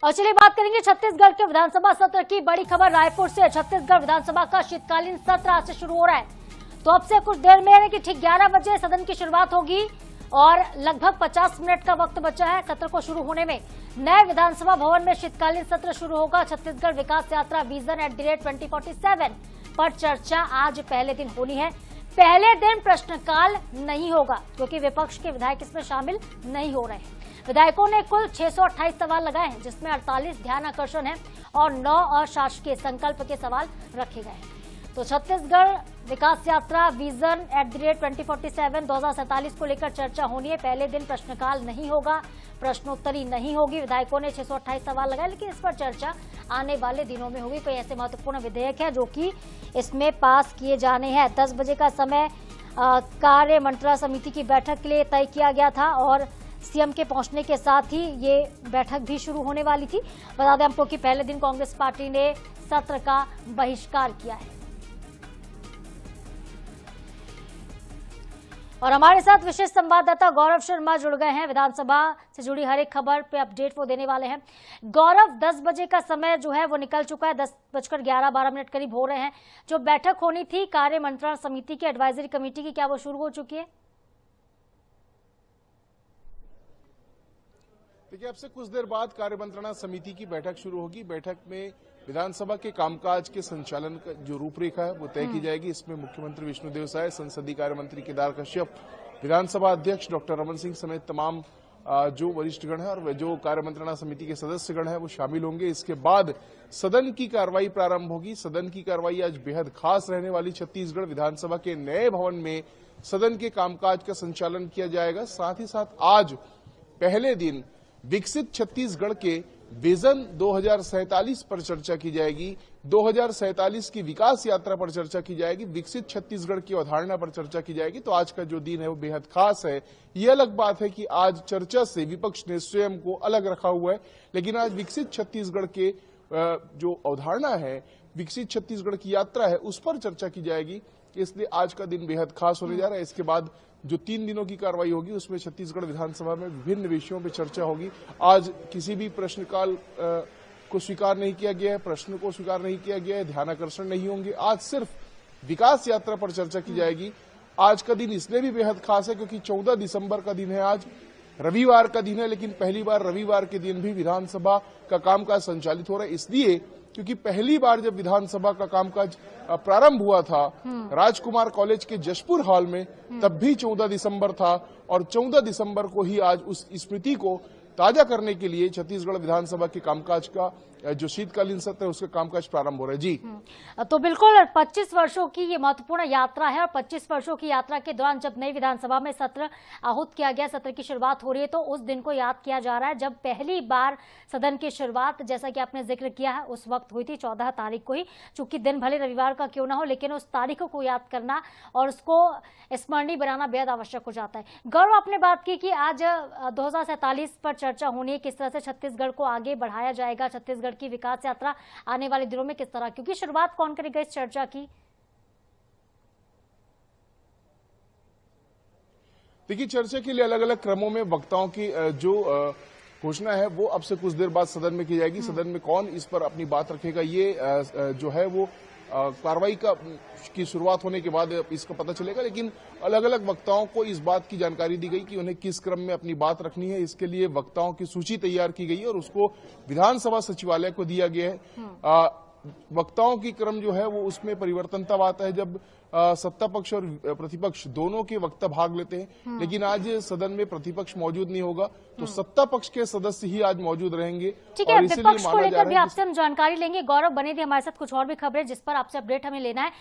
और चलिए बात करेंगे छत्तीसगढ़ के विधानसभा सत्र की। बड़ी खबर रायपुर से। छत्तीसगढ़ विधानसभा का शीतकालीन सत्र आज से शुरू हो रहा है। तो अब से कुछ देर में यानी कि ठीक 11 बजे सदन की शुरुआत होगी और लगभग 50 मिनट का वक्त बचा है सत्र को शुरू होने में। नए विधानसभा भवन में शीतकालीन सत्र शुरू होगा। छत्तीसगढ़ विकास यात्रा विजन @2047 पर चर्चा आज पहले दिन होनी है। पहले दिन प्रश्नकाल नहीं होगा क्योंकि विपक्ष के विधायक इसमें शामिल नहीं हो रहे हैं। विधायकों ने कुल 628 सवाल लगाए हैं, जिसमें 48 ध्यान आकर्षण है और 9 अशासकीय संकल्प के सवाल रखे गए हैं। तो छत्तीसगढ़ विकास यात्रा विजन @2047 2047 को लेकर चर्चा होनी है। पहले दिन प्रश्नकाल नहीं होगा, प्रश्नोत्तरी नहीं होगी। विधायकों ने 628 सवाल लगाए, लेकिन इस पर चर्चा आने वाले दिनों में होगी। कोई ऐसे महत्वपूर्ण विधेयक है जो कि इसमें पास किए जाने हैं। 10 बजे का समय कार्य मंत्रणा समिति की बैठक के लिए तय किया गया था और सीएम के पहुंचने के साथ ही ये बैठक भी शुरू होने वाली थी। बता दें आपको कि पहले दिन कांग्रेस पार्टी ने सत्र का बहिष्कार किया है। और हमारे साथ विशेष संवाददाता गौरव शर्मा जुड़ गए हैं। विधानसभा से जुड़ी हर एक खबर पे अपडेट वो देने वाले हैं। गौरव, 10 बजे का समय जो है वो निकल चुका है। 10:11-12 करीब हो रहे हैं। जो बैठक होनी थी कार्य मंत्रणा समिति की, एडवाइजरी कमेटी की, क्या वो शुरू हो चुकी है? देखिए, अब से कुछ देर बाद कार्य मंत्रणा समिति की बैठक शुरू होगी। बैठक में विधानसभा के कामकाज के संचालन का जो रूपरेखा है वो तय की जाएगी। इसमें मुख्यमंत्री विष्णुदेव साय, संसदीय कार्य मंत्री केदार कश्यप, विधानसभा अध्यक्ष डॉक्टर रमन सिंह समेत तमाम जो वरिष्ठगण है और जो कार्य मंत्रणा समिति के सदस्यगण है वो शामिल होंगे। इसके बाद सदन की कार्रवाई प्रारंभ होगी। सदन की कार्रवाई आज बेहद खास रहने वाली। छत्तीसगढ़ विधानसभा के नए भवन में सदन के कामकाज का संचालन किया जाएगा। साथ ही साथ आज पहले दिन विकसित छत्तीसगढ़ के विजन 2047 पर चर्चा की जाएगी। 2047 की विकास यात्रा पर चर्चा की जाएगी। विकसित छत्तीसगढ़ की अवधारणा पर चर्चा की जाएगी। तो आज का जो दिन है वो बेहद खास है। ये अलग बात है कि आज चर्चा से विपक्ष ने स्वयं को अलग रखा हुआ है, लेकिन आज विकसित छत्तीसगढ़ के जो अवधारणा है, विकसित छत्तीसगढ़ की यात्रा है, उस पर चर्चा की जाएगी। इसलिए आज का दिन बेहद खास होने जा रहा है। इसके बाद जो 3 दिनों की कार्रवाई होगी उसमें छत्तीसगढ़ विधानसभा में विभिन्न विषयों पर चर्चा होगी। आज किसी भी प्रश्नकाल को स्वीकार नहीं किया गया है, प्रश्न को स्वीकार नहीं किया गया है, ध्यानाकर्षण नहीं होंगे। आज सिर्फ विकास यात्रा पर चर्चा की जाएगी। आज का दिन इसलिए भी बेहद खास है क्योंकि 14 दिसंबर का दिन है। आज रविवार का दिन है, लेकिन पहली बार रविवार के दिन भी विधानसभा का कामकाज संचालित हो रहा है। इसलिए क्योंकि पहली बार जब विधानसभा का कामकाज प्रारंभ हुआ था राजकुमार कॉलेज के जशपुर हॉल में, तब भी 14 दिसंबर था और 14 दिसंबर को ही आज उस स्मृति को ताजा करने के लिए छत्तीसगढ़ विधानसभा के कामकाज का जो शीतकालीन सत्र है उसका कामकाज प्रारंभ हो रहा है। जी, तो बिल्कुल 25 वर्षों की ये महत्वपूर्ण यात्रा है और 25 वर्षों की यात्रा के दौरान जब नई विधानसभा में सत्र आहूत किया गया, सत्र की शुरुआत हो रही है, तो उस दिन को याद किया जा रहा है जब पहली बार सदन की शुरुआत, जैसा कि आपने जिक्र किया है, उस वक्त हुई थी 14 तारीख को ही। चूंकि दिन भले रविवार का क्यों ना हो, लेकिन उस तारीख को याद करना और उसको स्मरणीय बनाना बेहद आवश्यक हो जाता है। गौरव, आपने बात की कि आज 2047 पर चर्चा होनी है, किस तरह से छत्तीसगढ़ को आगे बढ़ाया जाएगा, छत्तीसगढ़ की विकास यात्रा आने वाले दिनों में किस तरह, क्योंकि शुरुआत कौन करेगा इस चर्चा की? देखिए, चर्चा के लिए अलग अलग क्रमों में वक्ताओं की जो घोषणा है वो अब से कुछ देर बाद सदन में की जाएगी। सदन में कौन इस पर अपनी बात रखेगा, ये जो है वो कार्रवाई की शुरुआत होने के बाद इसका पता चलेगा। लेकिन अलग अलग वक्ताओं को इस बात की जानकारी दी गई कि उन्हें किस क्रम में अपनी बात रखनी है। इसके लिए वक्ताओं की सूची तैयार की गई है और उसको विधानसभा सचिवालय को दिया गया है। वक्ताओं की क्रम जो है वो उसमें परिवर्तन तब आता है जब सत्ता पक्ष और प्रतिपक्ष दोनों के वक्ता भाग लेते हैं। लेकिन आज सदन में प्रतिपक्ष मौजूद नहीं होगा, तो सत्ता पक्ष के सदस्य ही आज मौजूद रहेंगे। ठीक है, विपक्ष को लेकर भी आपसे हम जानकारी लेंगे। गौरव, बने थे हमारे साथ, कुछ और भी खबरें जिस पर आपसे अपडेट हमें लेना है।